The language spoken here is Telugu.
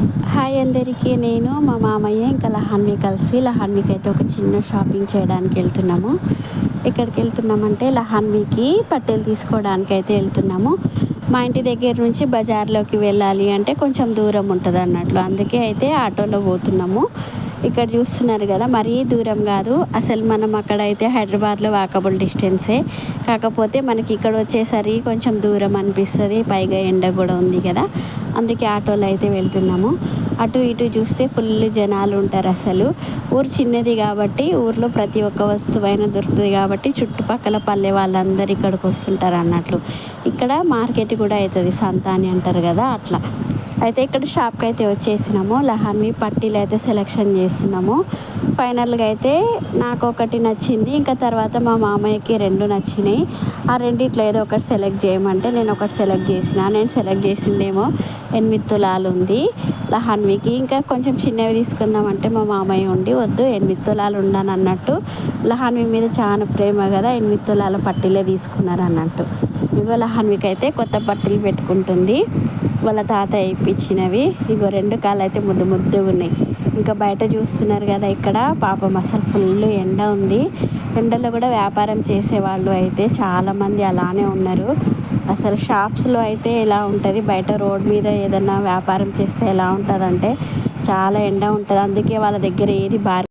హాయ్ అందరికీ. నేను మా మామయ్య ఇంకా లహాన్వి కలిసి లహాన్వికి అయితే ఒక చిన్న షాపింగ్ చేయడానికి వెళ్తున్నాము. ఎక్కడికి వెళ్తున్నామంటే లహాన్వికి పట్టెలు తీసుకోవడానికి అయితే వెళ్తున్నాము. మా ఇంటి దగ్గర నుంచి బజార్లోకి వెళ్ళాలి అంటే కొంచెం దూరం ఉంటుంది అన్నట్లు, అందుకే అయితే ఆటోలో పోతున్నాము. ఇక్కడ చూస్తున్నారు కదా, మరీ దూరం కాదు అసలు. మనం అక్కడైతే హైదరాబాద్లో వాకబుల్ డిస్టెన్సే, కాకపోతే మనకి ఇక్కడ వచ్చేసరికి కొంచెం దూరం అనిపిస్తుంది. పైగా ఎండ కూడా ఉంది కదా, అందుకే ఆటోలో అయితే వెళ్తున్నాము. అటు ఇటు చూస్తే ఫుల్ జనాలు ఉంటారు. అసలు ఊరు చిన్నది కాబట్టి ఊర్లో ప్రతి ఒక్క వస్తువైనా దొరుకుతుంది కాబట్టి చుట్టుపక్కల పల్లె వాళ్ళందరూ ఇక్కడికి వస్తుంటారు అన్నట్లు. ఇక్కడ మార్కెట్ కూడా అవుతుంది, సంత అని అంటారు కదా, అట్లా. అయితే ఇక్కడ షాప్కి అయితే వచ్చేసినాము. లహాన్వి పట్టీలు అయితే సెలెక్షన్ చేస్తున్నాము. ఫైనల్గా అయితే నాకు ఒకటి నచ్చింది, ఇంకా తర్వాత మా మామయ్యకి రెండు నచ్చినాయి. ఆ రెండిట్లో ఏదో ఒకటి సెలెక్ట్ చేయమంటే నేను ఒకటి సెలెక్ట్ చేసిన. నేను సెలెక్ట్ చేసిందేమో 8 తులాలు ఉంది లహాన్వికి. ఇంకా కొంచెం చిన్నవి తీసుకుందామంటే మా మామయ్య ఉండి వద్దు 8 తులాలు ఉండను అన్నట్టు. లహాన్వి మీద చాలా ప్రేమ కదా, 8 తులాల పట్టీలే తీసుకున్నారు అన్నట్టు. ఇగో లహాన్వికి అయితే కొత్త పట్టీలు పెట్టుకుంటుంది, వాళ్ళ తాత ఇప్పించినవి. ఇగో 2 కాళ్ళు అయితే ముద్దు ముద్దు ఉన్నాయి. ఇంకా బయట చూస్తున్నారు కదా, ఇక్కడ పాపం అసలు ఫుల్ ఎండ ఉంది. ఎండలో కూడా వ్యాపారం చేసేవాళ్ళు అయితే చాలామంది అలానే ఉన్నారు. అసలు షాప్స్లో అయితే ఎలా ఉంటుంది, బయట రోడ్ మీద ఏదైనా వ్యాపారం చేస్తే ఎలా ఉంటుందంటే చాలా ఎండ ఉంటుంది. అందుకే వాళ్ళ దగ్గర ఏది